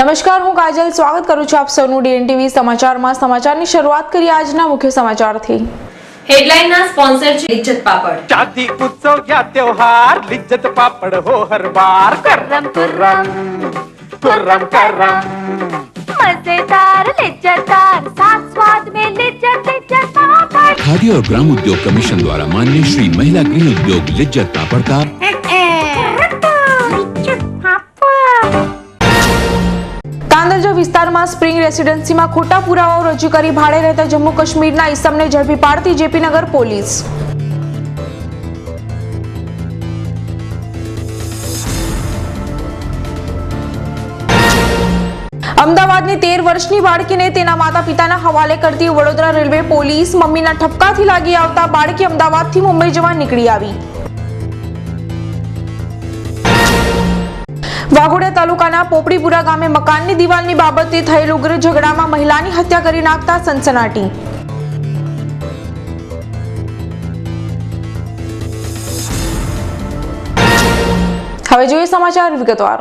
નમસ્કાર, હું કાજલ સ્વાગત કરું છું આપ સૌનું ડીએનટીવી સમાચારમાં। સમાચારની શરૂઆત કરીએ આજના મુખ્ય સમાચારથી। हेडलाइन ना स्पॉन्सर છે લિજ્જત પાપડ। शादी उत्सव या त्योहार लिज्जत पापड़ हो हर बार। करम करम करम करम मजेदार लिज्जतदार साथ स्वाद में लिज्जत पापड़। खादी और ग्राम उद्योग कमीशन द्वारा मान्य श्री महिला गृह उद्योग लिज्जत पापड़ का તાંદલજા વિસ્તારમાં સ્પ્રિંગ રેસિડેન્સીમાં ખોટા પુરાવાઓ રજૂ કરી ભાડે રહેતા જમ્મુ કાશ્મીરના ઈસમને ઝડપી પાડતી જેપીનગર પોલીસ। અમદાવાદની 13 વર્ષની બાળકીને તેના માતા પિતાના હવાલે કરતી વડોદરા રેલવે પોલીસ। મમ્મીના ઠપકાથી લાગી આવતા બાળકી અમદાવાદથી મુંબઈ જવા નીકળી આવી। વાઘોડિયા તાલુકાના પોપડીપુરા ગામે મકાનની દિવાલની બાબતે થયેલ ઉગ્ર ઝઘડામાં મહિલાની હત્યા કરી નાખતા સનસનાટી। હવે જોઈએ સમાચાર વિગતવાર।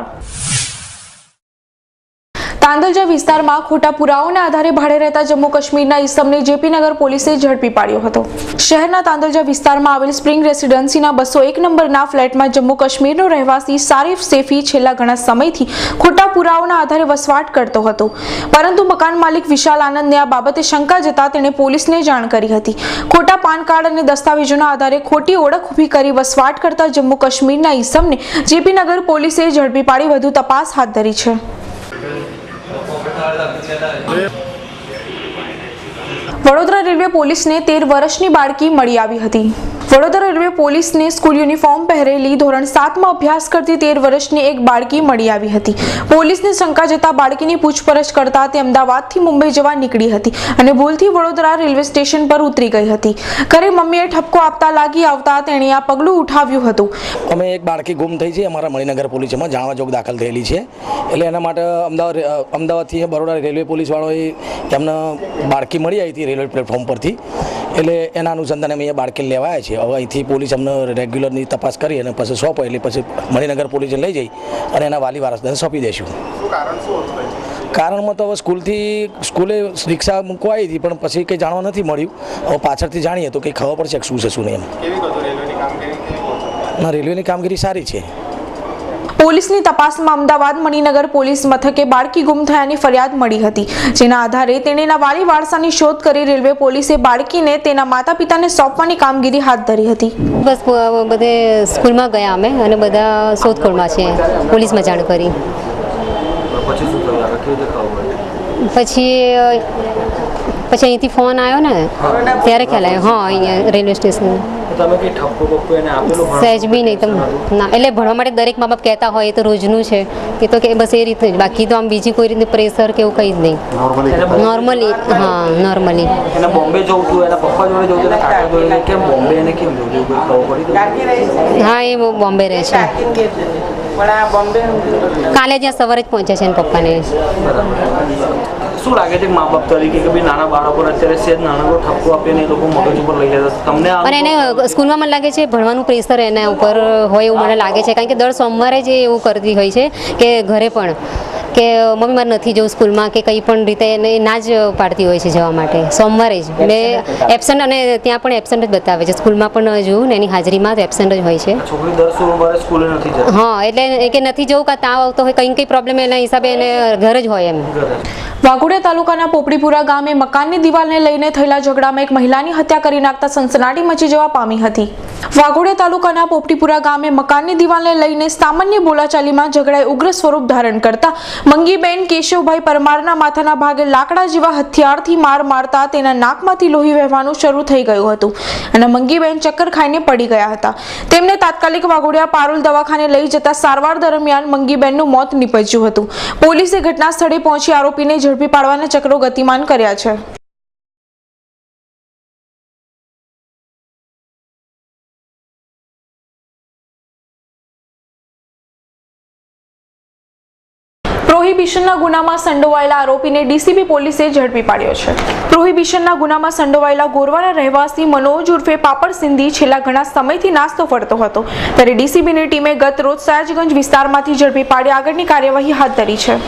તાંદલજા વિસ્તારમાં ખોટા પુરાવાઓના આધારે ભાડે રહેતા જમ્મુ કાશ્મીરના ઈસમને જેપીનગર પોલીસે ઝડપી પાડ્યો હતો। શહેરના તાંદલજા વિસ્તારમાં આવેલ સ્પ્રિંગ રેસિડેન્સીના 201 નંબરના ફ્લેટમાં જમ્મુ કાશ્મીરનો રહેવાસી સારિફ સેફી છેલ્લા ઘણા સમયથી ખોટા પુરાવાઓના આધારે વસવાટ કરતો હતો, પરંતુ મકાન માલિક વિશાલ આનંદને આ બાબતે શંકા જતા તેણે પોલીસને જાણ કરી હતી। ખોટા પાન કાર્ડ અને દસ્તાવેજોના આધારે ખોટી ઓળખ ઊભી કરી વસવાટ કરતા જમ્મુ કાશ્મીરના ઈસમને જેપીનગર પોલીસે ઝડપી પાડી વધુ તપાસ હાથ ધરી છે। વડોદરા રેલવે પોલીસને 13 વર્ષની બાળકી મળી આવી હતી। વડોદરા રેલવે પોલીસને સ્કૂલ યુનિફોર્મ પહેરેલી ધોરણ 7માં અભ્યાસ કરતી 13 વર્ષની એક બાળકી મળી આવી હતી। પોલીસને શંકા જતા બાળકીની પૂછપરછ કરતા તે અમદાવાદથી મુંબઈ જવા નીકળી હતી અને ભૂલથી વડોદરા રેલવે સ્ટેશન પર ઉતરી ગઈ હતી। ઘરે મમ્મીએ ઠપકો આપતા લાગી આવતા તેણે આ પગલું ઉઠાવ્યું હતું। અમે એક બાળકી ગુમ થઈ છે, અમારા મણિનગર પોલીસમાં જાણવા જોગ દાખલ થયેલી છે, એટલે એના માટે અમદાવાદથી બરોડા રેલવે પોલીસવાળોએ એમને બાળકી મળી આવી હતી રેલવે પ્લેટફોર્મ પરથી, એટલે એના અનુસંધાને અમે બાળકી લેવા આવ્યા છે। હવે અહીંથી પોલીસ અમને રેગ્યુલરની તપાસ કરી અને પછી સોંપો એટલે પછી મણિનગર પોલીસે લઈ જઈ અને એના વાલી વારસદારને સોંપી દઈશું। કારણમાં તો હવે સ્કૂલે રિક્ષા મૂકવા આવી હતી, પણ પછી કંઈ જાણવા નથી મળ્યું। હવે પાછળથી જાણીએ તો કંઈ ખબર પડશે કે શું છે શું નહીં એમ। રેલવેની કામગીરી સારી છે। પોલીસની તપાસમાં અમદાવાદ મણિનગર પોલીસ મથકે બાળકી ગુમ થયાની ફરિયાદ મળી હતી, જેના આધારે તેના વાલી વારસાની શોધ કરી રેલવે પોલીસે બાળકીને તેના માતા પિતાને સોંપવાની કામગીરી હાથ ધરી હતી। બસ બધે સ્કૂલમાં ગયા અમે અને બધા શોધખોળમાં છે, પોલીસમાં જાણ કરી। પછી અહીંથી ફોન આવ્યો ને ત્યારે ખ્યાલ આવ્યો। હા, અહીંયા રેલવે સ્ટેશન સહેજ બી નહીં તો ના, એટલે ભણવા માટે દરેક મા બાપ કહેતા હોય એ તો રોજનું છે, એ તો કે બસ એ રીતનું જ, બાકી તો આમ બીજી કોઈ રીતનું પ્રેશર કે એવું કંઈ જ નહીં, નોર્મલી। હા, નોર્મલી। હા, એ બોમ્બે રહે છે, કાલે જ્યાં સવારે જ પહોંચ્યા છે એના પપ્પાને। શું લાગે છે મા બાપ તરીકે કે ભાઈ નાના બાળકો અત્યારે સેજ નાનો ઠપકો આપીને એ લોકો મગજ ઉપર લઈ જતા તમને? અને એને સ્કૂલમાં મને લાગે છે ભણવાનું પ્રેશર એના ઉપર હોય એવું મને લાગે છે, કારણ કે દર સોમવારે જ એવું કરતી હોય છે કે ઘરે પણ કે મમ્મી મારે નથી જવું સ્કૂલમાં કે કંઈ પણ રીતે એને ના જ પાડતી હોય છે જવા માટે સોમવારે જ, ને એબસન્ટ, અને ત્યાં પણ એબસન્ટ જ બતાવે છે, સ્કૂલમાં પણ જોયું ને એની હાજરીમાં તો એબસન્ટ જ હોય છે। છોકરી દર સોમવારે સ્કૂલે નથી જતી? હા, એટલે કે નથી જવું કાં તાવ આવતો હોય કંઈ પ્રોબ્લેમ એના હિસાબે એને ઘર જ હોય એમ। વાઘોડિયા તાલુકાના પોપડીપુરા ગામે મકાનની દિવાલને લઈને થયેલા ઝઘડામાં એક મહિલાની હત્યા કરી નાખતા સનસનાટી મચી જવા પામી હતી। વાઘોડિયા તાલુકાના પોપડીપુરા ગામે મકાનની દિવાલને લઈને સામાન્ય બોલાચાલીમાં ઝઘડાએ ઉગ્ર સ્વરૂપ ધારણ કરતા મંગીબેન કેશવભાઈ પરમારના માથાના ભાગે લાકડા જેવા હથિયારથી માર મારતા તેના નાકમાંથી લોહી વહેવાનું શરૂ થઈ ગયું હતું અને મંગીબેન ચક્કર ખાઈને પડી ગયા હતા। તેમને તાત્કાલિક વાઘોડિયા પારુલ દવાખાને લઈ જતા સારવાર દરમિયાન મંગીબેનનું મોત નીપજ્યું હતું। પોલીસે ઘટના સ્થળે પહોંચી આરોપીને ઝડપી પાડવાના ચક્રો ગતિમાન કર્યા છે। પ્રોહિબિશનના ગુનામાં સંડોવાયેલા આરોપીને ડીસીબી પોલીસે ઝડપી પાડ્યો છે। પ્રોહિબિશનના ગુનામાં સંડોવાયેલા ગોરવાના રહેવાસી મનોજ ઉર્ફે પાપડ સિંધી છેલ્લા ઘણા સમયથી નાસ્તો ફરતો હતો, ત્યારે ડીસીબીની ટીમે ગત રોજ સયાજગંજ વિસ્તારમાંથી ઝડપી પાડી આગળની કાર્યવાહી હાથ ધરી છે।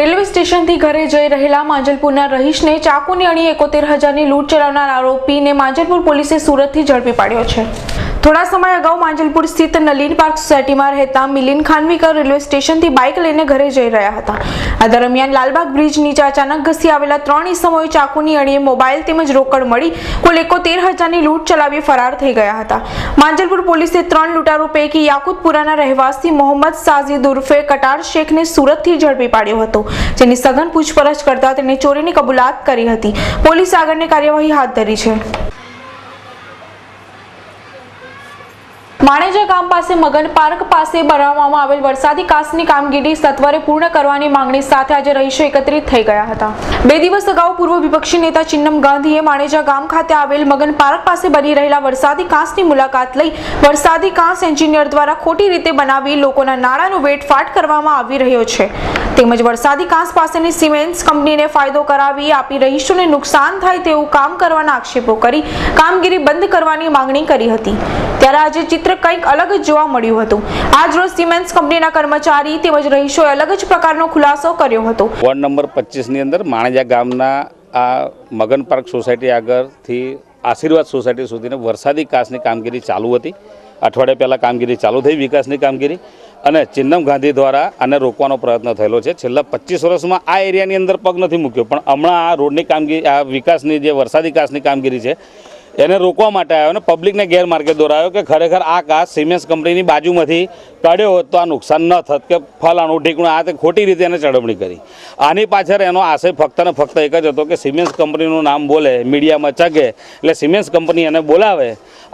રેલવે સ્ટેશનથી ઘરે જઈ રહેલા માંજલપુરના રહીશને ચાકુની અણી 71,000ની લૂંટ ચલાવનાર આરોપીને માંજલપુર પોલીસે સુરતથી ઝડપી પાડ્યો છે. થોડા સમય અગાઉ માંજલપુર સ્થિત નલીન પાર્ક સોસાયટીમાં રહેતા મિલિંદ ખાનવીકર રેલવે સ્ટેશનથી બાઇક લઈને ઘરે જઈ રહ્યા હતા. આ દરમિયાન લાલબાગ બ્રિજ નીચે અચાનક ઘસી આવેલા 3 ઈસમોએ ચાકુની અણીએ મોબાઈલ તેમજ રોકડ મળી કુલ 71,000ની લૂંટ ચલાવી ફરાર થઈ ગયા હતા. માંજલપુર પોલીસે 3 લૂંટારો પૈકી યાકુતપુરાના રહેવાસી મોહમ્મદ સાજીદ ઉર્ફે કટાર શેખને સુરતથી ઝડપી પાડ્યો હતો, જેની સઘન પૂછપરછ કરતા તેણે ચોરીની કબૂલાત કરી હતી. પોલીસે આગળની કાર્યવાહી હાથ ધરી છે. માણેજા ગામ પાસે મગન પાર્ક પાસે બનાવવામાં આવેલ વરસાદી કાંસની કામગીરી સત્વરે પૂર્ણ કરવાની માંગણી સાથે આજે રહીશો એકત્રિત થઈ ગયા હતા. 2 દિવસ અગાઉ પૂર્વ વિપક્ષી નેતા ચિન્નમ ગાંધીએ માણેજા ગામ ખાતે આવેલ મગન પાર્ક પાસે બની રહેલા વરસાદી કાંસની મુલાકાત લઈ વરસાદી કાંસ એન્જિનિયર દ્વારા ખોટી રીતે બનાવી લોકોના નાણાંનો વેઠફાટ કરવામાં આવી રહ્યો છે તેમજ વરસાદી કાંસ પાસેની સિમેન્ટ્સ કંપનીને ફાયદો કરાવી આપી રહીશોને નુકસાન થાય તેવું કામ કરવાના આક્ષેપો કરી કામગીરી બંધ કરવાની માંગણી કરી હતી. ત્યારે આજે ચિત્ર કંઈક અલગ જ જોવા મળ્યું હતું. આજ રોજ સિમેન્ટ્સ કંપનીના કર્મચારી તેમજ રહીશોએ અલગ જ પ્રકારનો ખુલાસો કર્યો હતો. વોર્ડ નંબર 25ની અંદર માણેજા ગામના આ મગન પાર્ક સોસાયટી આગળથી આશીર્વાદ સોસાયટી સુધીને વરસાદી કાંસની કામગીરી ચાલુ હતી. અઠવાડિયા પહેલાં કામગીરી ચાલુ થઈ, વિકાસની કામગીરી, અને ચિન્નમ ગાંધી દ્વારા આને રોકવાનો પ્રયત્ન થયેલો છે. છેલ્લા 25 વર્ષમાં આ એરિયાની અંદર પગ નથી મૂક્યો, પણ હમણાં આ રોડની કામગીરી, આ વિકાસની જે વરસાદી કાંસની કામગીરી છે એને રોકવા માટે આવ્યો અને પબ્લિકને ગેરમાર્ગે દોરાયો કે ખરેખર આ કાંસ સિમેન્ટ્સ કંપનીની બાજુમાંથી કાઢ્યો હોત તો આ નુકસાન ન થત કે ફલાણું ઢીકણું, આ તે ખોટી રીતે એને ચડવણી કરી. આની પાછળ એનો આશય ફક્ત ને ફક્ત એક જ હતો કે સિમેન્ટ્સ કંપનીનું નામ બોલે, મીડિયામાં ચગે, એટલે સિમેન્ટ્સ કંપની એને બોલાવે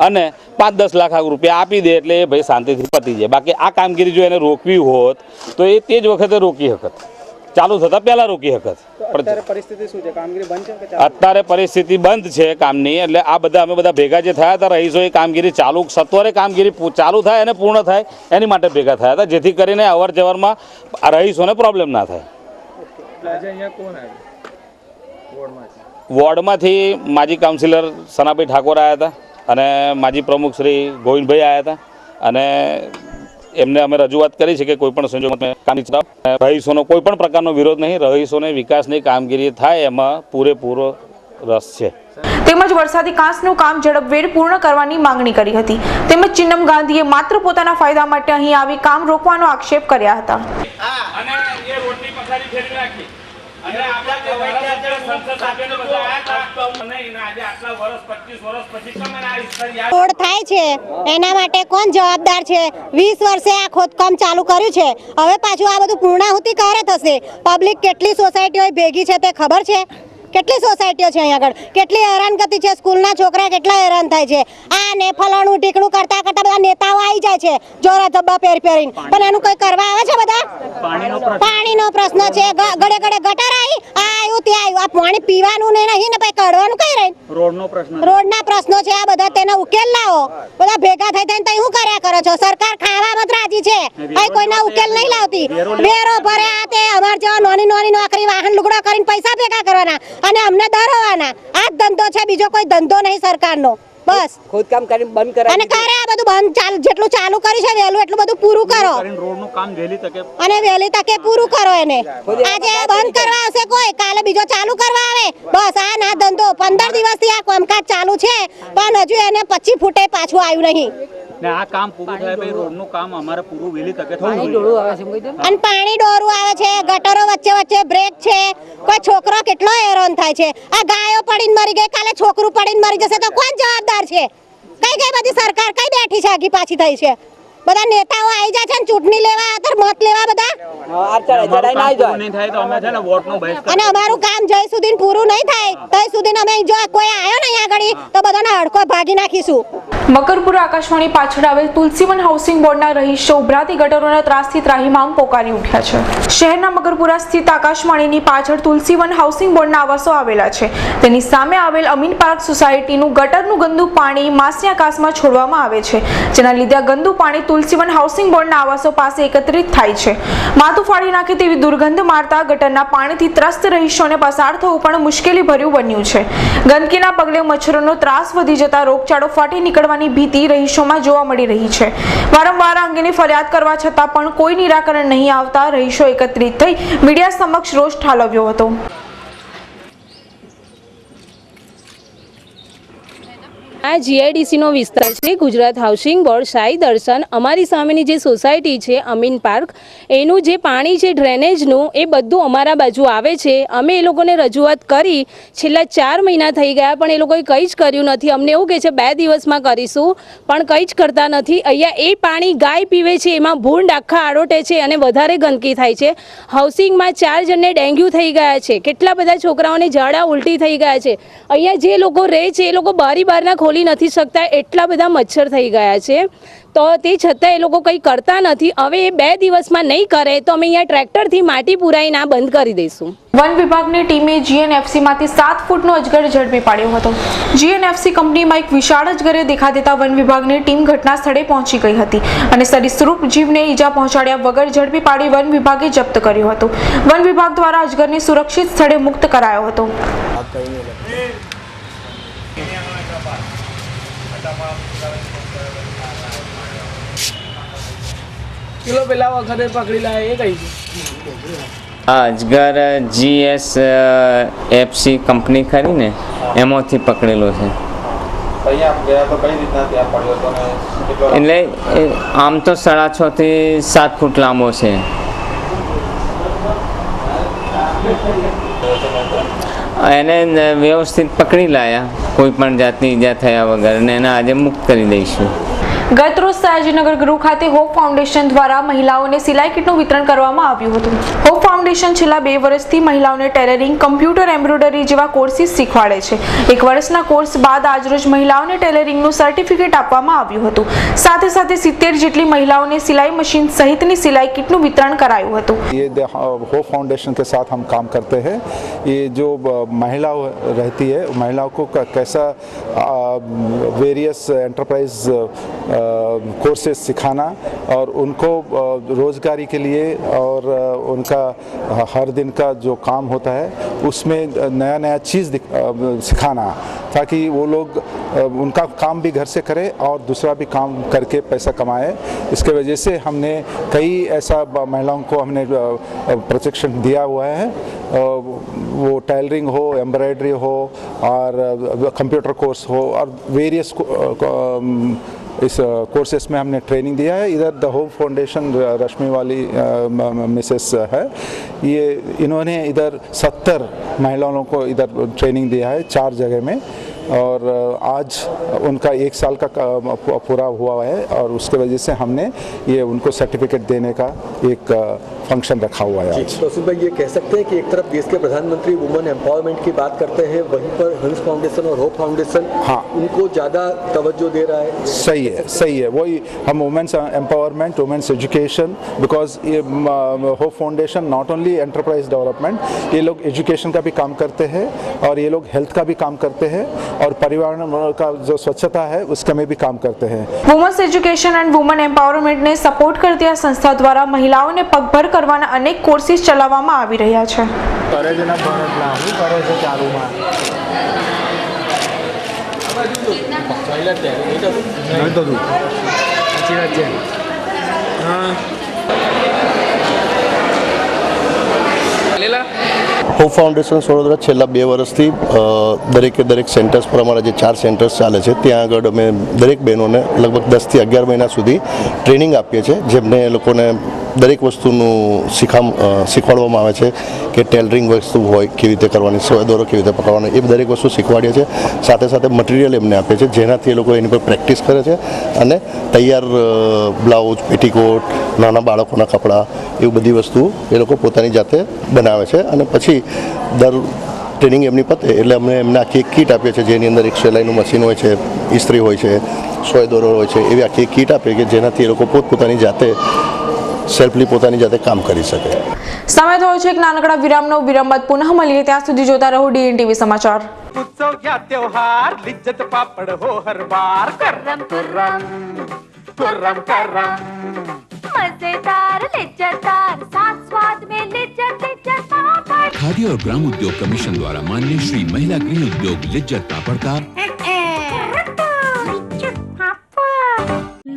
અને 5-10 લાખ રૂપિયા આપી દે એટલે એ ભાઈ શાંતિથી પતી જાય. બાકી આ કામગીરી જો એને રોકવી હોત તો એ તે જ વખતે રોકી શકત, ચાલુ થતા પહેલા રોકી શકત. પરિસ્થિતિ શું છે? કામગીરી બંધ છે? અત્યારે પરિસ્થિતિ બંધ છે કામની. એટલે આ બધા અમે બધા ભેગા જે થયા હતા રહીશો, એ કામગીરી ચાલુ સત્વરે કામગીરી ચાલુ થાય અને પૂર્ણ થાય એની માટે ભેગા થયા હતા, જેથી કરીને અવર જવરમાં રહીશોને પ્રોબ્લેમ ના થાય. વોર્ડમાંથી માજી કાઉન્સિલર સનાભાઈ ઠાકોર આવ્યા હતા અને માજી પ્રમુખ શ્રી ગોવિંદભાઈ આવ્યા હતા અને એમને અમે રજૂઆત કરી છે કે કોઈ પણ સંજોગોમાં કામગીરી રહીશોનો કોઈ પણ પ્રકારનો વિરોધ નહીં, રહીશોને વિકાસની કામગીરી થાય એમાં પૂરેપૂરો રસ છે. તેમજ વરસાદી કાંસનું કામ ઝડપભેર પૂર્ણ કરવાની માંગણી કરી હતી. તેમજ ચિન્નમ ગાંધીએ માત્ર પોતાના ફાયદા માટે અહીં આવી કામ રોકવાનો આક્ષેપ કર્યા હતા. રોડ થાય છે એના માટે કોણ જવાબદાર છે? 20 વર્ષે આ ખોદકામ ચાલુ કર્યું છે, હવે પાછું આ બધું પૂર્ણાહુતિ ક્યારે થશે? પબ્લિક કેટલી સોસાયટીઓ ભેગી છે તે ખબર છે? કેટલી સોસાયટીઓ છે અહીંયા આગળ, કેટલી હેરાનગતિ છે, સ્કૂલના છોકરા કેટલા હેરાન થાય છે. આ ને ફલાણું ઢીકણું કરતા કરતા બધા નેતાઓ આવી જાય છે જોરા જબ્બા પહેરીને, પણ એનું કોઈ કરવા આવે છે? બધા પાણીનો પ્રશ્ન છે, ગળે ગળે ગટર આવી, આ આવ્યું ત્યાં આવ્યું, આ પાણી પીવાનું નહીં ને પછી કાઢવાનું કઈ રહી? રોડના પ્રશ્નો છે આ બધા, તેનો ઉકેલ લાવો. બધા ભેગા થઈ થઈને શું કર્યા કરો છો? સરકાર ખાવામાં જ રાજી છે, કઈ કોઈના ઉકેલ નહીં લાવતી. વેરો ભરે આ તે અમાર જેવા નાની નોકરી વાહન લુગડા કરીને પૈસા ભેગા કરવાના અને અમને ડરવાના. આ જ ધંધો છે, બીજો કોઈ ધંધો નહીં સરકારનો. બસ ખોદકામ કરીને બંધ કરાય અને કરે આ બધું બંધ, જેટલું ચાલુ કર્યું છે વહેલું એટલું બધું પૂરું કરો રોડનું કામ વહેલી તકે પૂરું કરો. એને આજે બંધ કરવા આવશે કોઈ, કાલે બીજો ચાલુ કરવા આવે. બસ આ ના ધંધો 15 દિવસથી આ કામકાજ ચાલુ છે, પણ હજુ એને 25 ફૂટે પાછું આવ્યું નહીં. આ કામ પૂરું થાય ભાઈ, રોડનું કામ અમારે પૂરું વહેલી તકે થવું જોઈએ. અને પાણી ડોરું આવે છે, ગટરો વચ્ચે વચ્ચે બ્રેક છે, કોઈ છોકરો કેટલો હેરાન થાય છે. આ ગાયો પડીને મરી ગઈ, કાલે છોકરું પડીને મરી જશે તો કોણ જવાબદાર છે? કઈ બધી સરકાર કઈ બેઠી છે? આગી પાછી થઈ છે. બધા નેતાઓ આવી જાય છે ને ચૂંટણી લેવા મત લેવા બધા, અને અમારું કામ જય સુધી પૂરું નહીં થાય ત્યાં સુધી અમે જો કોઈ આવ્યો ને અહીંયા આગળ તો બધાના હડકો ભાગી નાખીશું. મકરપુરા આકાશવાણી પાછળ આવેલ તુલસીવન હાઉસિંગ બોર્ડના રહીશો ઉભરાતી ગટરોના ત્રાસથી ત્રાહિમામ પોકારી ઉઠ્યા છે. શહેરના મકરપુરા સ્થિત આકાશવાણીની પાછળ તુલસીવન હાઉસિંગ બોર્ડના આવાસો આવેલા છે. તેની સામે આવેલ અમીન પાર્ક સોસાયટીનું ગટરનું ગંદુ પાણી માસની આકાશમાં છોડવામાં આવે છે, જેના લીધે ગંદુ પાણી તુલસીવન હાઉસિંગ બોર્ડના આવાસો પાસે એકત્રિત થાય છે. માથું ફાડી નાખે તેવી દુર્ગંધ મારતા ગટરના પાણીથી ત્રસ્ત રહીશોને પસાર થવું પણ મુશ્કેલી ભર્યું બન્યું છે. ગંદકીના પગલે મચ્છરોનો ત્રાસ વધી જતા રોગચાળો ફાટી નીકળવાની ભીતિ રહીશોમાં જોવા મળી રહી છે. વારંવાર આ અંગેની ફરિયાદ કરવા છતાં પણ કોઈ નિરાકરણ નહીં આવતા રહીશો એકત્રિત થઈ મીડિયા સમક્ષ રોષ ઠાલવ્યો હતો. આ જીઆઈડીસીનો વિસ્તાર છે. ગુજરાત હાઉસિંગ બોર્ડ સાઈ દર્શન અમારી સામેની જે સોસાયટી છે અમીન પાર્ક, એનું જે પાણી છે ડ્રેનેજનું એ બધું અમારા બાજુ આવે છે. અમે એ લોકોને રજૂઆત કરી, છેલ્લા 4 મહિના થઈ ગયા પણ એ લોકોએ કંઈ જ કર્યું નથી. અમને એવું કહે છે 2 દિવસમાં કરીશું, પણ કંઈ જ કરતા નથી. અહીંયા એ પાણી ગાય પીવે છે, એમાં ભૂંડ આખા આડોટે છે અને વધારે ગંદકી થાય છે. હાઉસિંગમાં 4 જણને ડેન્ગ્યુ થઈ ગયા છે, કેટલા બધા છોકરાઓને ઝાડા ઉલટી થઈ ગયા છે. અહીંયા જે લોકો રહે છે એ લોકો બારના ખોલી નથી શકતા, એટલા બધા મચ્છર થઈ ગયા છે. તો તે છતાં એ લોકો કંઈ કરતા નથી. હવે એ 2 દિવસમાં નહીં કરે તો અમે અહીંયા ટ્રેક્ટરથી માટી પુરાઈને આ બંધ કરી દઈશું. વન વિભાગની ટીમે જીએનએફસીમાંથી 7 ફૂટનો અજગર ઝડપી પાડ્યો હતો. જીએનએફસી કંપનીમાં એક વિશાળ અજગરે દેખા દેતા વન વિભાગની ટીમ ઘટના સ્થળે પહોંચી ગઈ હતી અને સરીસૃપ જીવને ઈજા પહોંચાડ્યા વગર ઝડપી પાડી વન વિભાગે જપ્ત કર્યો હતો. વન વિભાગ દ્વારા અજગરને સુરક્ષિત સ્થળે મુક્ત કરાયો હતો. કિલો પેલા વખતે પકડી લાય એ કઈ અજગર GSFC કંપની ખરી ને એમાંથી પકડેલો છે. એટલે આમ તો 6.5 થી 7 ફૂટ લાંબો છે. એને વ્યવસ્થિત પકડી લાયા, કોઈ પણ જાતની ઈજા થયા વગર, અને એને આજે મુક્ત કરી દઈશું. ગત રોજ સયાજીનગર ગૃહ ખાતે હોપ ફાઉન્ડેશન દ્વારા મહિલાઓને સિલાઈ કીટનું વિતરણ કરવામાં આવ્યું હતું. હોપ ફાઉન્ડેશન છેલ્લા 2 વર્ષથી મહિલાઓને ટેલરિંગ, કમ્પ્યુટર એમ્બ્રોઇડરી જેવા કોર્સીસ શીખવાડે છે. 1 વર્ષના કોર્સ બાદ આજરોજ મહિલાઓને ટેલરિંગનું સર્ટિફિકેટ આપવામાં આવ્યું હતું. સાથે સાથે 70 જેટલી મહિલાઓને સિલાઈ મશીન સહિતની सिलाई किट નું વિતરણ કરાયું હતું. ये होप फाउंडेशन के साथ हम काम करते हैं. ये जो महिलाएं रहती है, महिलाओं को कैसा वेरियस एंटरप्राइज कोर्सेज सिखाना और उनको रोजगारी के लिए और उनका हर दिन का जो काम होता है उसमें नया नया चीज़ सिखाना, ताकि वो लोग उनका काम भी घर से करें और दूसरा भी काम करके पैसा कमाए. इसके वजह से हमने कई ऐसा महिलाओं को हमने प्रशिक्षण दिया हुआ है. वो टेलरिंग हो, एम्ब्रॉयडरी हो और कंप्यूटर कोर्स हो और वेरियस इस कोर्सेस में हमने ट्रेनिंग दिया है. इधर द होप फाउंडेशन रश्मि वाली मिसेस है, ये इन्होंने इधर 70 महिलाओं को इधर ट्रेनिंग दिया है 4 जगह में, और आज उनका 1 साल का पूरा हुआ है और उसके वजह से हमने ये उनको सर्टिफिकेट देने का एक फंक्शन रखा हुआ है. तौसीफ भाई, ये कह सकते हैं कि एक तरफ देश के प्रधानमंत्री वुमेन एम्पावरमेंट की बात करते हैं, वहीं पर हंस फाउंडेशन और होप फाउंडेशन उनको ज़्यादा तवज्जो दे रहा है. सही है. वही हम women's empowerment, women's education, because ये hope foundation not only enterprise development, ये लोग एजुकेशन का भी काम करते हैं और ये लोग हेल्थ का भी काम करते हैं और पर्यावरण का जो स्वच्छता है उसका में भी काम करते हैं. વુમન્સ એજ્યુકેશન એન્ડ વુમન એમ્પાવરમેન્ટને સપોર્ટ કરતી આ સંસ્થા દ્વારા મહિલાઓને પગભર કરવાના અનેક કોર્સીસ ચલાવવામાં આવી રહ્યા છે. હોપ ફાઉન્ડેશન વડોદરા છેલ્લા 2 વર્ષથી દરેક સેન્ટર્સ પર અમારા જે 4 સેન્ટર્સ ચાલે છે ત્યાં આગળ અમે દરેક બહેનોને લગભગ 10 થી 11 મહિના સુધી ટ્રેનિંગ આપીએ છીએ, જેમને એ લોકોને દરેક વસ્તુનું શીખવાડવામાં આવે છે કે ટેલરિંગ વસ્તુ હોય કેવી રીતે કરવાની, સોય દોરો કેવી રીતે પકડવાનો, એ દરેક વસ્તુ શીખવાડીએ છીએ. સાથે સાથે મટીરિયલ એમને આપીએ છીએ જેનાથી એ લોકો એની પર પ્રેક્ટિસ કરે છે અને તૈયાર બ્લાઉઝ, પેટીકોટ, નાના બાળકોના કપડાં, એવી બધી વસ્તુ એ લોકો પોતાની જાતે બનાવે છે. અને પછી ટ્રેનિંગ એમની પતે એટલે અમે એમને આખી એક કીટ આપીએ છીએ જેની અંદર એક સિલાઈનું મશીન હોય છે, ઇસ્ત્રી હોય છે, સોય દોરો હોય છે, એવી આખી એક કીટ આપીએ કે જેનાથી એ લોકો પોતપોતાની જાતે સેલ્ફલી પોતાની જાતે કામ કરી શકે. સમય થયો છે એક નાનકડા વિરામનો. વિરામ બાદ પુનઃ મળીએ, ત્યાં સુધી જોતા રહો DNTV સમાચાર. उत्सव या त्योहार लिज्जत पापड़ हो हर बार. कर्रम कर्रम कर्रम कर्रम मजेदार लिज्जतदार खादी और ग्राम उद्योग कमीशन द्वारा मान्य श्री महिला गृह उद्योग लिज्जत पापड़ का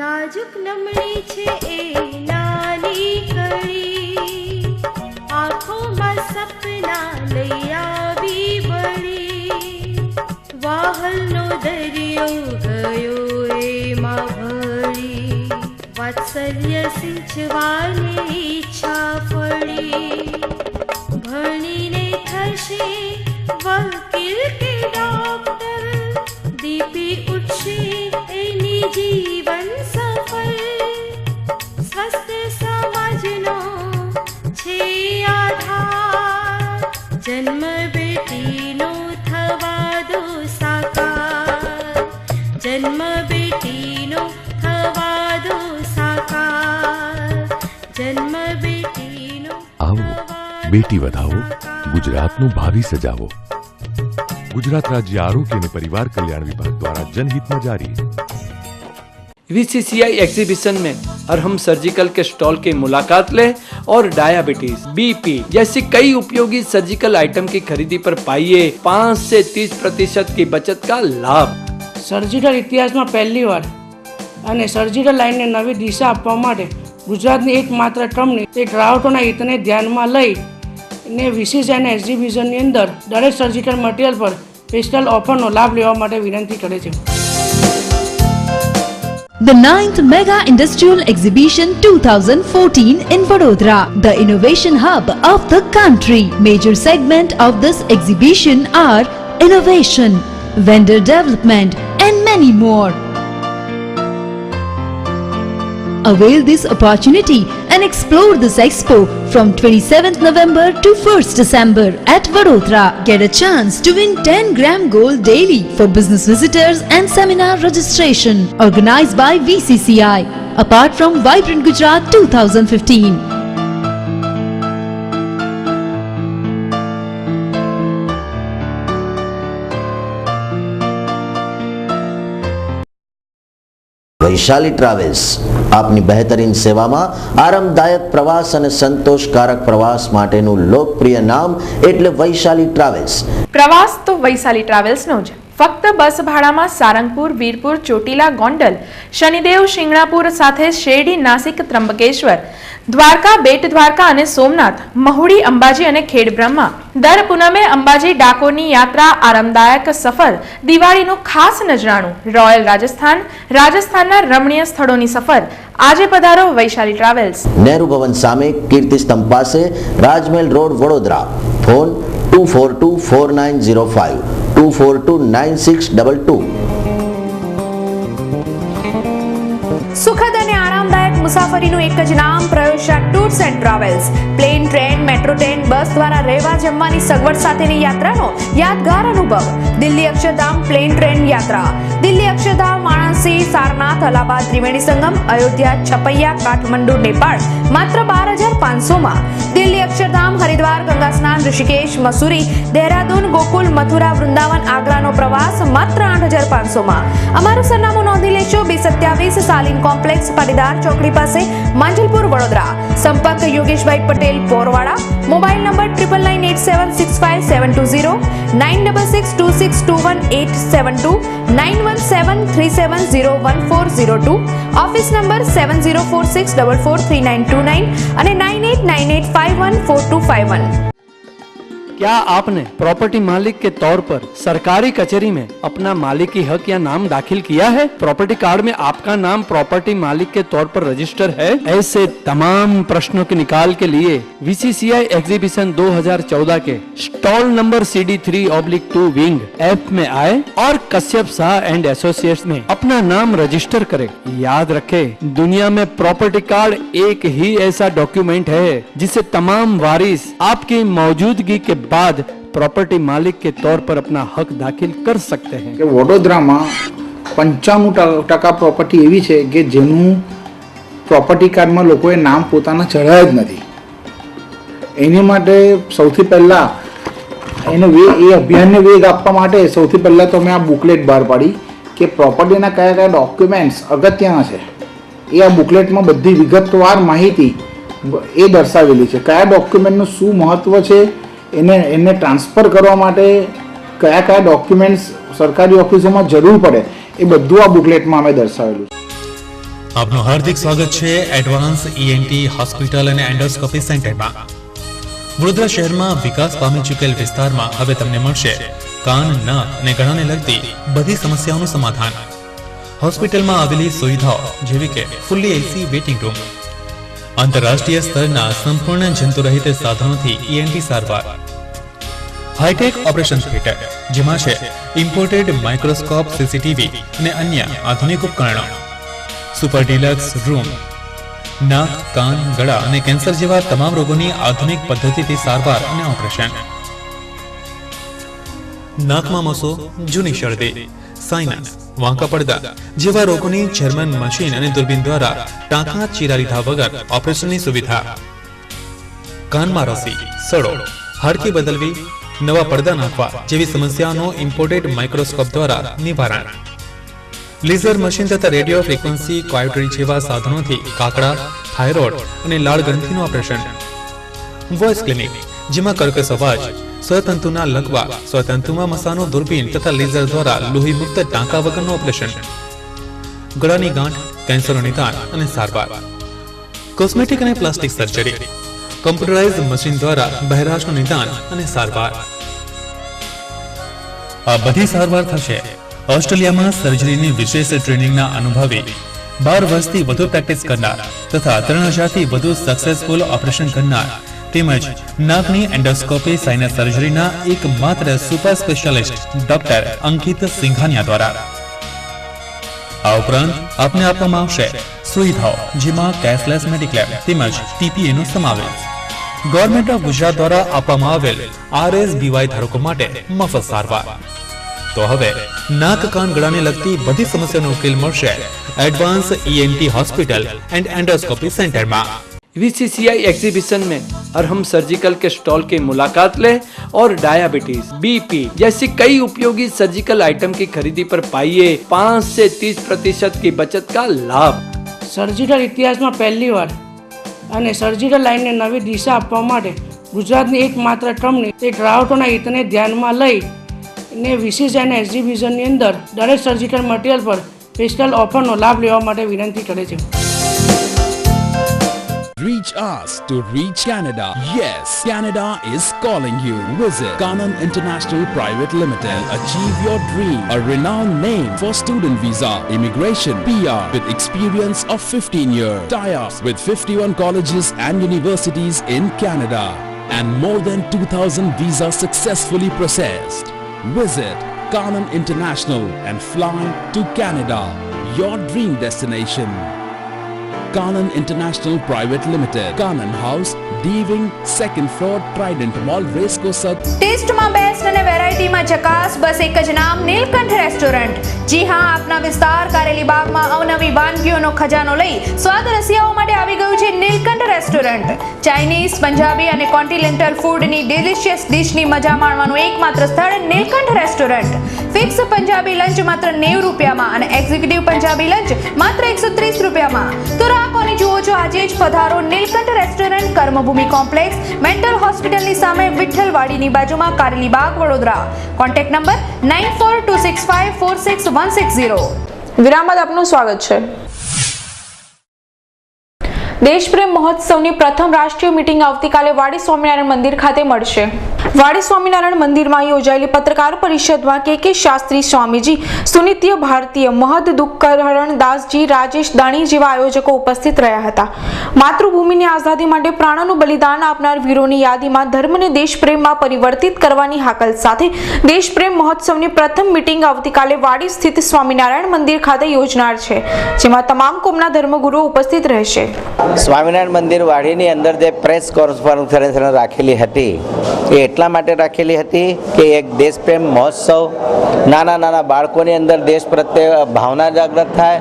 नाजुक नमणी छे ए नानी कड़ी आँखों सपना लई आवी बड़ी वाहलनो दरियो गयो एमा भળી वात्सल्य सिंचવાની ઈચ્છા ફળી ભણીને થશે વકીલ કે ડોક્ટર દીપી ઉઠશે એની જીવન સફળ સ્વસ્થ સમાજનો છે આધાર જન્મ બેટીનો થવા દો સાકાર જન્મ બેટીનો થવા દો સાકાર જન્મ બેટીનો આવો બેટી વધાવો ગુજરાતનું ભાવિ સજાવો गुजरात राज्य आरोग्य एवं परिवार कल्याण विभाग द्वारा जनहित में जारी। VCCI एग्जीबिशन में अरहम सर्जिकल के स्टॉल की मुलाकात लें और डायबिटीज, बीपी जैसी कई उपयोगी सर्जिकल आइटम की खरीदी पर पाइए 5 से 30% की बचत का लाभ। સર્જિકલ ઇતિહાસમાં પહેલીવાર અને સર્જિકલ લાઇનને નવી દિશા આપવા માટે ગુજરાતની એકમાત્ર કંપની તે ગ્રાહકોના હિતને ધ્યાનમાં લઈને VCCIના એક્ઝિબિશનની અંદર દરેક સર્જિકલ મટીરિયલ પર સ્પેશિયલ ઓફરનો લાભ લેવા માટે વિનંતી કરે છે. The 9th Mega Industrial Exhibition 2014 in Vadodara, the innovation hub of the country. Major segment of this exhibition are innovation, vendor development and many more. Avail this opportunity and explore this expo from 27th November to 1st December at Vadodara. Get a chance to win 10 gram gold daily for business visitors and seminar registration. Organized by VCCI. Apart from Vibrant Gujarat 2015. Vaishali travels આપની બહેતરીન સેવામાં આરામદાયક પ્રવાસ અને સંતોષકારક પ્રવાસ માટેનું લોકપ્રિય નામ એટલે વૈશાલી ટ્રાવેલ્સ. પ્રવાસ તો વૈશાલી ટ્રાવેલ્સનો જ. ફક્ત બસ ભાડામાં સારંગપુર, વીરપુર, ચોટીલા, ગોંડલ, શનિદેવ, શિંગણાપુર સાથે શેરડી, નાસિક, ત્રંબકેશ્વર, દ્વારકા, બેટ દ્વારકા અને સોમનાથ, મહુડી, અંબાજી અને ખેડબ્રહ્મા. દર પૂનમે અંબાજી ડાકોરની યાત્રા, આરામદાયક સફર, દિવાળીનું ખાસ નજરાણું, રોયલ રાજસ્થાન, રાજસ્થાનના રમણીય સ્થળોની સફર. આજે પધારો વૈશાલી ટ્રાવેલ્સ. નેહરુ ભવન સામે કીર્તિ સ્તંભ પાસે, રાજમહેલ રોડ, વડોદરા. ફોન 24249052 242962. સુખદ અને આરામદાયક મુસાફરીનું એક જ નામ Prayosha tours and travels. Plane, train, metro train, bus દ્વારા રહેવા જમવાની સગવડ સાથેની યાત્રાનો યાદગાર અનુભવ. દિલ્હી અક્ષરધામ પ્લેન ટ્રેન યાત્રા. દિલ્હી અક્ષરધામ, વારાણસી, સારનાથ, અલ્હાબાદ, ત્રિવેણી સંગમ, અયોધ્યા, છપૈયા, કાઠમંડુ, નેપાળ માત્ર 12,500માં. દિલ્હી અક્ષરધામ, હરિદ્વાર, ગંગા સ્નાન, ઋષિકેશ, મસૂરી, દેહરાદૂન, ગોકુલ, મથુરા, વૃંદાવન, આગ્રાનો પ્રવાસ માત્ર 8,500માં. અમારું સરનામું નોંધી લેશો. 227 સાલીન કોમ્પ્લેક્સ, પાટીદાર ચોકડી પાસે, માંજલપુર, વડોદરા. સંપર્ક Yogeshbhai Patel, Porwada. Mobile number 9996575720 9662621872 9173701402. Office number 7046443929 અને 9898514251. क्या आपने प्रॉपर्टी मालिक के तौर पर सरकारी कचहरी में अपना मालिकी हक या नाम दाखिल किया है? प्रॉपर्टी कार्ड में आपका नाम प्रॉपर्टी मालिक के तौर पर रजिस्टर है? ऐसे तमाम प्रश्नों के निकाल के लिए VCCI एग्जीबिशन 2014 के stall number CD3/2 wing F में आए और कश्यप शाह एंड एसोसिएट्स में अपना नाम रजिस्टर करें. याद रखें, दुनिया में प्रॉपर्टी कार्ड एक ही ऐसा डॉक्यूमेंट है जिसे तमाम वारिस आपकी मौजूदगी के बाद प्रॉपर्टी मालिक के तौर पर अपना हक दाखिल कर सकते हैं. કે વડોદરામાં 95% પ્રોપર્ટી એવી છે કે જેનું પ્રોપર્ટી કાર્ડમાં લોકોએ નામ પોતાના ચઢાવ્યા જ નથી. એની માટે સૌથી પહેલાં એ અભિયાનને વેગ આપવા માટે સૌથી પહેલાં તો મેં આ બુકલેટ બહાર પાડી કે પ્રોપર્ટીના કયા કયા ડોક્યુમેન્ટ્સ અગત્યના છે. એ આ બુકલેટમાં બધી વિગતવાર માહિતી એ દર્શાવેલી છે. કયા ડોક્યુમેન્ટનું શું મહત્ત્વ છે એને ટ્રાન્સફર કરવા માટે કયા કયા ડોક્યુમેન્ટ્સ સરકારી ઓફિસોમાં જરૂર પડે એ બધું આ બુકલેટમાં અમે દર્શાવેલું છે. આપનું હાર્દિક સ્વાગત છે એડવાન્સ ઈએનટી હોસ્પિટલ અને એન્ડોસ્કોપી સેન્ટરમાં. વડોદરા શહેરમાં વિકાસ પામી ચૂકેલ વિસ્તારમાં હવે તમને મળશે કાન, નાક અને ગળાને લગતી બધી સમસ્યાઓનું સમાધાન. હોસ્પિટલમાં આવેલી સુવિધાઓ જેવી કે ફુલ્લી એસી વેઇટિંગ રૂમ, આંતરરાષ્ટ્રીય સ્તરના સંપૂર્ણ જંતુરહિત સાધનોથી ઈએનટી સારવાર, હાઈટેક ઓપરેશન થિયેટર જેમાં છે ઇમ્પોર્ટેડ માઇક્રોસ્કોપ, સીસીટીવી અને અન્ય આધુનિક ઉપકરણો, સુપર ડિલક્સ રૂમ, નાક, કાન, ગળા અને કેન્સર જેવા તમામ રોગોની આધુનિક પદ્ધતિથી સારવાર અને ઓપરેશન. નાકમાં મસો, જૂની શરદી, સાઇનસ, વાંકા પડદા જેવા રોગોની જર્મન મશીન અને દૂરબીન દ્વારા ટાંકા ચીરા લીધા વગર ઓપરેશનની સુવિધા. કાનમાં રસી, સડો, હાડકી બદલવી, નવા પડદા નાખવા જેવી સમસ્યાઓનું ઇમ્પોર્ટેડ માઇક્રોસ્કોપ દ્વારા નિવારણ. લેઝર મશીન તથા રેડિયો ફ્રીક્વન્સી ક્વાયોટરી જેવા સાધનોથી કાકડા, થાઇરોઇડ અને લાળ ગ્રંથિનું ઓપરેશન. વોઇસ ક્લિનિક જેમાં કર્કશ અવાજ, સ્વતંતુના લકવા, સ્વતંતુમાં મસાનો દૂરબીન તથા લેઝર દ્વારા લોહી મુક્ત ટાંકા વગરનું ઓપરેશન. ગળાની ગાંઠ, કેન્સરનું નિદાન અને સારવાર. કોસ્મેટિક અને પ્લાસ્ટિક સર્જરી, કમ્પ્યુટરાઇઝ મશીન દ્વારા બહેરાશનું નિદાન અને સારવાર. આ બધી સારવાર થશે ઓસ્ટ્રેલિયામાં સર્જરીની વિશેષ ટ્રેનિંગના અનુભવી 12 વર્ષથી વધુ પ્રેક્ટિસ કરનાર તથા 3000થી વધુ સક્સેસફુલ ઓપરેશન કરનાર તેમજ નાકની એન્ડોસ્કોપી સાઇનસ સર્જરીના એકમાત્ર સુપર સ્પેશિયાલિસ્ટ ડોક્ટર અંકિત સિંઘાનિયા દ્વારા. આ ઉપરાંત આપને આપવામાં આવશે સુવિધાઓ જેમાં કેશલેસ મેડિક્લેમ તેમજ ટીપીએ નો સમાવેશ. ગવર્મેન્ટ ઓફ ગુજરાત દ્વારા આપવામાં આવેલ RSBY ધારકો માટે મફત સારવાર. તો હવે નાક, કાન, ગળાને લગતી બધી સમસ્યાનો ઉકેલ મળશે advance ENT hospital and endoscopy centre में. VCCI एग्जीबिशन में अरहम सर्जिकल के स्टॉल की मुलाकात ले और डायबिटीज, BP जैसी कई उपयोगी सर्जिकल आइटम की खरीदी पर पाइए 5 से 30% की बचत का लाभ. સર્જિકલ ઇતિહાસમાં પહેલીવાર અને સર્જિકલ લાઇનને નવી દિશા આપવા માટે ગુજરાતની એકમાત્ર કંપની તે ગ્રાહકોના હિતને ધ્યાનમાં લઈને VCCI એક્ઝિબિશનની અંદર દરેક સર્જિકલ મટીરિયલ પર સ્પેશિયલ ઓફરનો લાભ લેવા માટે વિનંતી કરે છે. Reach us to reach Canada. Yes, Canada is calling you. Visit Canon International Private Limited. Achieve your dream. A renowned name for student visa, immigration, PR with experience of 15 years. Tie-ups with 51 colleges and universities in Canada. And more than 2,000 visas successfully processed. Visit Canon International and fly to Canada. Your dream destination. Canon International Private Limited, Canon House, D-Wing, 2nd floor, Trident Mall, Racecourse. ટેસ્ટમાં best અને વેરાયટીમાં ચકાસ, બસ એક જ નામ, Nilkanth restaurant. જી હા, આપના વિસ્તાર કારેલી બાગમાં અવનવી વાનગીઓનો ખજાનો લઈ સ્વાદ રસિયાઓ માટે આવી ગયું છે નીલકંઠ રેસ્ટોરન્ટ. ચાઇનીઝ, પંજાબી અને કોન્ટિનેન્ટલ ફૂડની ડિલિશિયસ ડિશની મજા માણવાનું એકમાત્ર સ્થળ Neelkanth restaurant. Fix Punjabi lunch માત્ર 90 રૂપિયામાં અને એક્ઝિક્યુટિવ પંજાબી લંચ માત્ર 130 રૂપિયામાં. તો કોની જુઓ છો, આજે જ પધારો Neelkanth restaurant, Karmabhoomi complex, mental હોસ્પિટલની સામે, વિઠ્ઠલવાડીની બાજુમાં, કારેલી બાગ, વડોદરા. Contact number 9426546160. વિરામ બાદ આપનું સ્વાગત છે. દેશપ્રેમ મહોત્સવની પ્રથમ રાષ્ટ્રીય મીટિંગ આવતીકાલે વાડી સ્વામિનારાયણ મંદિર ખાતે મળશે. વાડી સ્વામિનારાયણ મંદિરમાં યોજાયેલી પત્રકાર પરિષદમાં કે શાસ્ત્રી સ્વામીજી, સુનિત્ય ભારતીય, મહદ દુઃખકરણ દાસજી, રાજેશ દાણી જેવા આયોજકો ઉપસ્થિત રહ્યા હતા. માતૃભૂમિની આઝાદી માટે પ્રાણોનું બલિદાન આપનાર વીરોની યાદીમાં ધર્મને દેશપ્રેમમાં પરિવર્તિત કરવાની હાકલ સાથે દેશપ્રેમ મહોત્સવની પ્રથમ મીટિંગ આવતીકાલે વાડી સ્થિત સ્વામિનારાયણ મંદિર ખાતે યોજનાર છે, જેમાં તમામ કોમના ધર્મગુરુઓ ઉપસ્થિત રહેશે. સ્વામિનારાયણ મંદિર વાડીની અંદર જે પ્રેસ કોન્ફરન્સ રાખેલી હતી એ એટલા માટે રાખેલી હતી કે એક દેશપ્રેમ મહોત્સવ, નાના નાના બાળકોની અંદર દેશ પ્રત્યે ભાવના જાગૃત થાય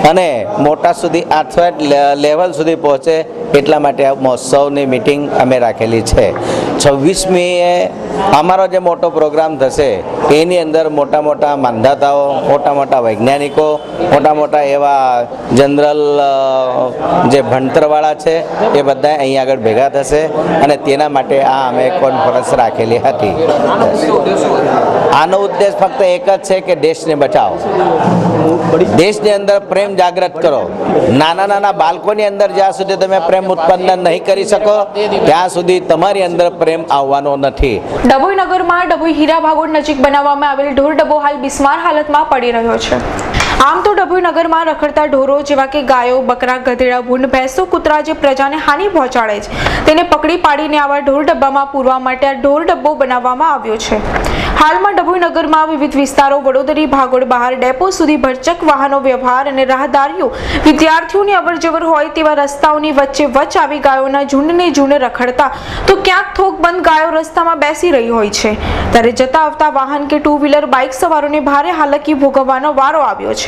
અને મોટા સુધી આથવાટ લેવલ સુધી પહોંચે એટલા માટે આ મહોત્સવની મિટિંગ અમે રાખેલી છે. 26મીએ અમારો જે મોટો પ્રોગ્રામ થશે એની અંદર મોટા મોટા માંધાતાઓ, મોટા મોટા વૈજ્ઞાનિકો, મોટા મોટા એવા જનરલ જે ભણતરવાળા છે એ બધા અહીં આગળ ભેગા થશે અને તેના માટે આ અમે કોન્ફરન્સ રાખેલી હતી. આનો ઉદ્દેશ ફક્ત એક જ છે કે દેશને બચાવો, દેશની અંદર પ્રેમ જાગૃત કરો. નાના નાના બાળકોની અંદર જ્યાં સુધી તમે પ્રેમ ઉત્પન્ન નહીં કરી શકો ત્યાં સુધી તમારી અંદર પ્રેમ આવવાનો નથી. ડભોઈ નગરમાં ડભોઈ હીરા ભાગોળ નજીક બનાવવામાં આવેલ ઢોર ડબ્બો હાલ બિસ્માર હાલતમાં પડી રહ્યો છે. આમ તો ડભોઈ નગરમાં રખડતા ઢોરો જેવા કે ગાયો, બકરા, ગધેડા, ભૂંડ, ભેંસો, કૂતરા જે પ્રજાને હાનિ પહોંચાડે છે તેને પકડી પાડીને આવા ઢોર ડબ્બામાં પૂરવા માટે આ ઢોર ડબ્બો બનાવવામાં આવ્યો છે. હાલમાં ડભોઈ નગરમાં વિવિધ વિસ્તારો, વડોદરી, ભાગોળ બહાર ડેપો સુધી ભરચક વાહનો વ્યવહાર અને રાહદારીઓ, વિદ્યાર્થીઓની અવરજવર હોય તેવા રસ્તાઓની વચ્ચે વચ્ચ આવી ગાયોના ઝુંડને ઝુંડ રખડતા તો ક્યાંક થોકબંધ ગાયો રસ્તામાં બેસી રહી હોય છે ત્યારે જતા આવતા વાહન કે ટુ વ્હીલર, બાઇક સવારોને ભારે હાલાકી ભોગવવાનો વારો આવ્યો છે.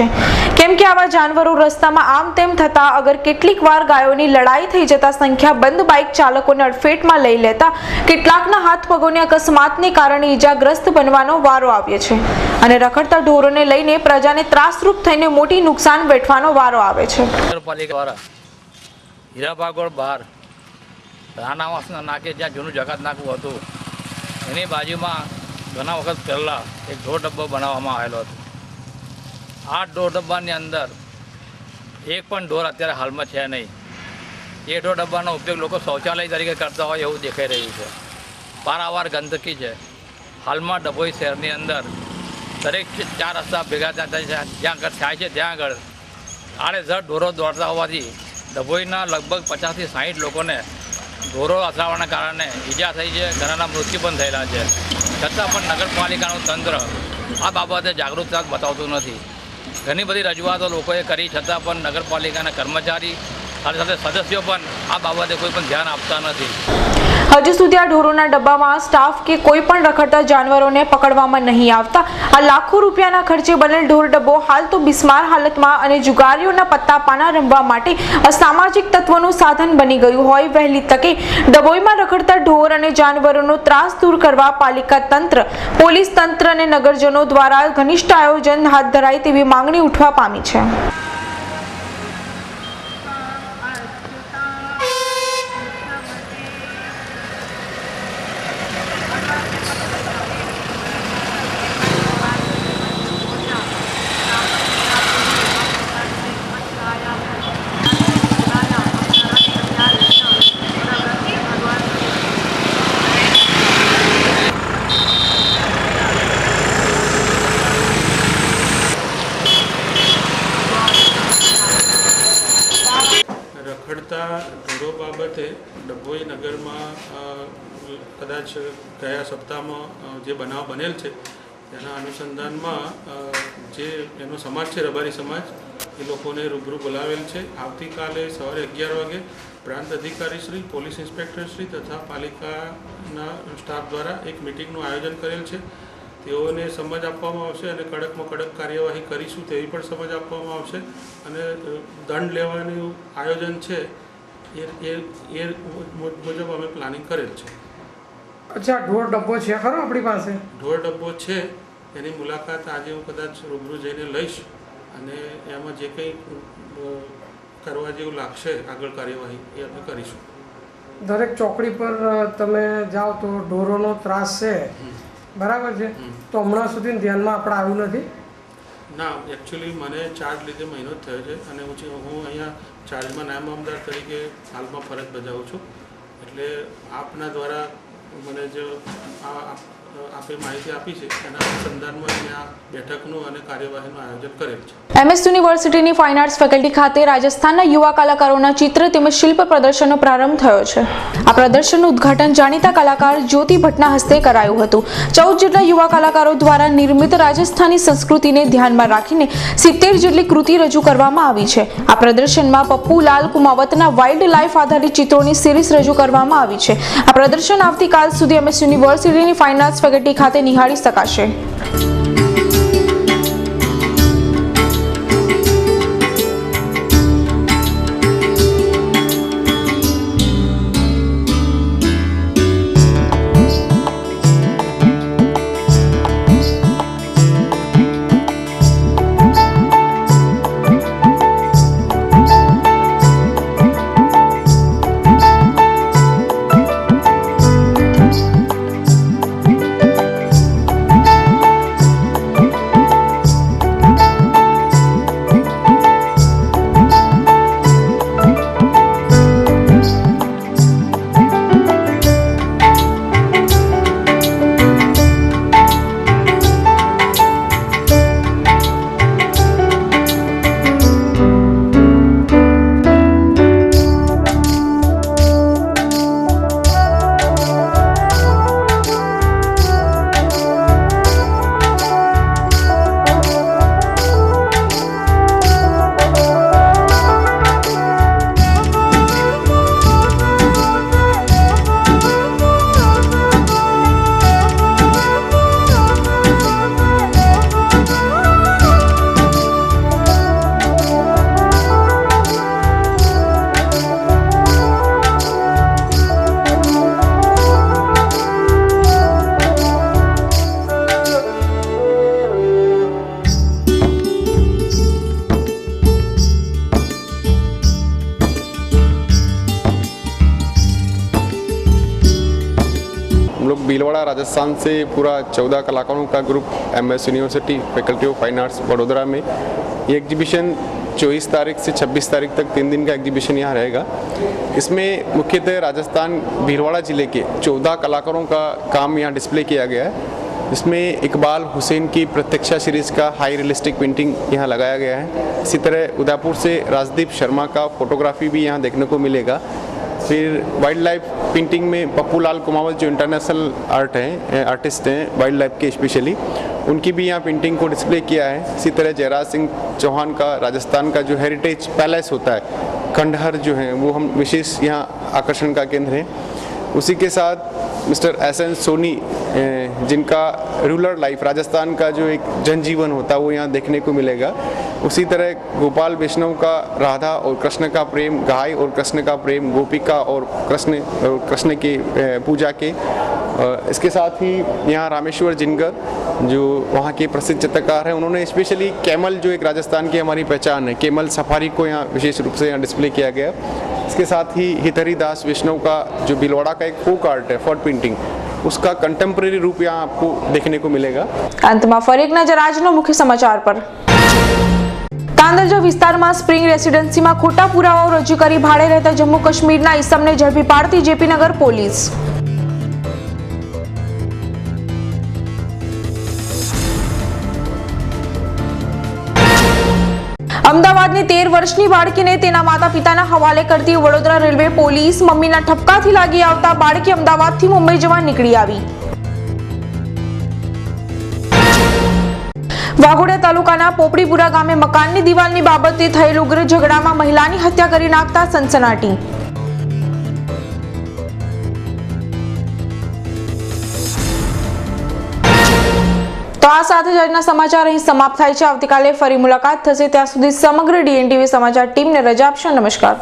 કેમ કે આવા જાનવરો રસ્તામાં આમ તેમ થતા અગર કેટલીક વાર ગાયોની લડાઈ થઈ જતા સંખ્યાબંધ બાઇક ચાલકોને અડફેટમાં લઈ લેતા કેટલાકના હાથ પગોને અકસ્માતને કારણે ઈજાગ્રસ્ત બનવાનો વારો આવ્યો છે અને રખડતા ઢોરોને લઈને પ્રજાને ત્રાસરૂપ થઈને મોટી નુકસાન વેઠવાનો વારો આવે છે. નગરપાલિકા દ્વારા હીરા ભાગોળ બહાર રાનાવાસના નાકે જ્યાં જૂનું જકાત નાકું હતું એની બાજુમાં ઘણા વખત પહેલાં એક ઢોર ડબ્બો બનાવવામાં આવેલો હતો. આ ઢોર ડબ્બાની અંદર એક પણ ઢોર અત્યારે હાલમાં છે નહીં. એ ઢોર ડબ્બાનો ઉપયોગ લોકો શૌચાલય તરીકે કરતા હોય એવું દેખાઈ રહ્યું છે. પારાવાર ગંદકી છે. હાલમાં ડભોઈ શહેરની અંદર દરેક 4 રસ્તા ભેગા જ્યાં આગળ થાય છે ત્યાં આગળ આડેધડ ઢોરો દોડતા હોવાથી ડભોઈના લગભગ 50થી 60 લોકોને ઢોરો અથડાવાના કારણે ઈજા થઈ છે, ઘણાના મૃત્યુ પણ થયેલા છે. છતાં પણ નગરપાલિકાનું તંત્ર આ બાબતે જાગૃતતા બતાવતું નથી. ઘણી બધી રજૂઆતો લોકોએ કરી છતાં પણ નગરપાલિકાના કર્મચારી સાથે સાથે સદસ્યો પણ આ બાબતે કોઈ પણ ધ્યાન આપતા નથી. હજુ સુધી આ ઢોરોના ડબ્બામાં સ્ટાફ કે કોઈ પણ રખડતા જાનવરોને પકડવામાં નહીં આવતા આ લાખો રૂપિયાના ખર્ચે બનેલ ઢોર ડબ્બો હાલ તો બિસ્માર હાલતમાં અને જુગારીઓના પત્તા પાના રમવા માટે અસામાજિક તત્વોનું સાધન બની ગયું હોય. વહેલી તકે ડભોઈમાં રખડતા ઢોર અને જાનવરોનો ત્રાસ દૂર કરવા પાલિકા તંત્ર, પોલીસ તંત્ર અને નગરજનો દ્વારા ઘનિષ્ઠ આયોજન હાથ ધરાય તેવી માંગણી ઉઠવા પામી છે. રખડતા ઢોરો બાબતે ડભોઈ નગરમાં કદાચ ગયા સપ્તાહમાં જે બનાવ બનેલ છે તેના અનુસંધાનમાં જે એનો સમાજ છે રબારી સમાજ એ લોકોને રૂબરૂ બોલાવેલ છે. આવતીકાલે સવારે 11 વાગે પ્રાંત અધિકારી શ્રી, પોલીસ ઇન્સ્પેક્ટર શ્રી તથા પાલિકાના સ્ટાફ દ્વારા એક મિટિંગનું આયોજન કરેલ છે. તેઓને સમજ આપવામાં આવશે અને કડકમાં કડક કાર્યવાહી કરીશું તેવી પણ સમજ આપવામાં આવશે અને દંડ લેવાનું આયોજન છે એ મુજબ અમે પ્લાનિંગ કરેલ છે. અચ્છા, ઢોર ડબ્બો છે ખરો આપણી પાસે? ઢોર ડબ્બો છે, એની મુલાકાત આજે હું કદાચ રૂબરૂ જઈને લઈશ અને એમાં જે કંઈ કરવા જેવું લાગશે આગળ કાર્યવાહી એ અમે કરીશું. દરેક ચોકડી પર તમે જાઓ તો ઢોરોનો ત્રાસ છે, બરાબર છે? તો હમણાં સુધી ધ્યાનમાં આપણે આવ્યું નથી? ના, એકચ્યુઅલી મને ચાર્જ લીધે મહિનો જ થયો છે અને હું અહીંયા ચાર્જમાં નાયબ મામલતદાર તરીકે હાલમાં ફરજ બજાવું છું. એટલે આપના દ્વારા મને જો આપે માહિતી આપી છે એના અનુસંધાનમાં મેં આ બેઠકનું અને કાર્યવાહીનું આયોજન કરેલ છે. MS યુનિવર્સિટીની ફાઇન આર્ટ્સ ફેકલ્ટી ખાતે રાજસ્થાનના યુવા કલાકારોના ચિત્ર તેમજ શિલ્પ પ્રદર્શનનો પ્રારંભ થયો છે. આ પ્રદર્શનનું ઉદ્ઘાટન જાણીતા કલાકાર જ્યોતિ ભટ્ટના હસ્તે કરાયું હતું. 14 જેટલા યુવા કલાકારો દ્વારા નિર્મિત રાજસ્થાની સંસ્કૃતિને ધ્યાનમાં રાખીને 70 જેટલી કૃતિ રજૂ કરવામાં આવી છે. આ પ્રદર્શનમાં પપ્પુલાલ કુમાવતના વાઇલ્ડ લાઇફ આધારિત ચિત્રોની સિરીઝ રજૂ કરવામાં આવી છે. આ પ્રદર્શન આવતીકાલ સુધી MS યુનિવર્સિટીની ફાઇન આર્ટ્સ ફેકલ્ટી ખાતે નિહાળી શકાશે. लोग भीलवाड़ा राजस्थान से पूरा 14 कलाकारों का group MS university faculty of fine arts Vadodara में ये एग्जीबिशन 24 तारीख से 26 तारीख तक 3 दिन का एग्जीबिशन यहाँ रहेगा। इसमें मुख्यतः राजस्थान भीलवाड़ा जिले के 14 कलाकारों का काम यहाँ डिस्प्ले किया गया है। इसमें इकबाल हुसैन की प्रत्यक्षा सीरीज का हाई रियलिस्टिक पेंटिंग यहाँ लगाया गया है। इसी तरह उदयपुर से राजदीप शर्मा का फोटोग्राफी भी यहाँ देखने को मिलेगा। फिर वाइल्ड लाइफ पेंटिंग में पप्पू लाल कुमावत जो इंटरनेशनल आर्टिस्ट हैं वाइल्ड लाइफ के स्पेशली, उनकी भी यहाँ पेंटिंग को डिस्प्ले किया है। इसी तरह जयराज सिंह चौहान का राजस्थान का जो हेरिटेज पैलेस होता है खंडहर जो है वो हम विशेष यहाँ आकर्षण का केंद्र है। उसी के साथ मिस्टर SN सोनी जिनका रूरल लाइफ राजस्थान का जो एक जनजीवन होता है वो यहाँ देखने को मिलेगा। उसी तरह गोपाल वैष्णव का राधा और कृष्ण का प्रेम, गाय और कृष्ण का प्रेम, गोपिका और कृष्ण की पूजा के। इसके साथ ही यहाँ रामेश्वर जिनगर जो वहाँ के प्रसिद्ध चित्रकार हैं, उन्होंने स्पेशली कैमल जो एक राजस्थान की हमारी पहचान है, कैमल सफारी को यहाँ विशेष रूप से यहाँ डिस्प्ले किया गया। इसके साथ ही हितहरी दास वैष्णव का जो भीलवाड़ा का एक फोक आर्ट है फोर्ट पेंटिंग, उसका कंटेम्प्रेरी रूप यहाँ आपको देखने को मिलेगा। अंत में फरी एक नजर આજનો મુખ્ય સમાચાર પર। તાંદરજા વિસ્તારમાં સ્પ્રિંગ રેસિડેન્સીમાં ખોટા પુરાવાઓ રજૂ કરી ભાડે રહેતા જમ્મુ કાશ્મીરના ઈસમને ઝડપી પાડતી JP નગર પોલીસ। અમદાવાદની 13 વર્ષની બાળકીને તેના માતા-પિતાના હવાલે કરતી વડોદરા રેલવે પોલીસ મમ્મીના ઠપકાથી લાગી આવતા બાળકી અમદાવાદથી મુંબઈ જવા નીકળી આવી। વાઘોડિયા તાલુકાના પોપડીપુરા ગામે મકાનની દિવાલની બાબતે થયેલ ઉગ્ર ઝઘડામાં મહિલાની હત્યા કરી નાખતા સનસનાટી। તો આ સાથે જ આજના સમાચાર અહીં સમાપ્ત થાય છે। આવતીકાલે ફરી મુલાકાત થશે, ત્યાં સુધી સમગ્ર DNTV સમાચાર ટીમને રજા આપશો। નમસ્કાર।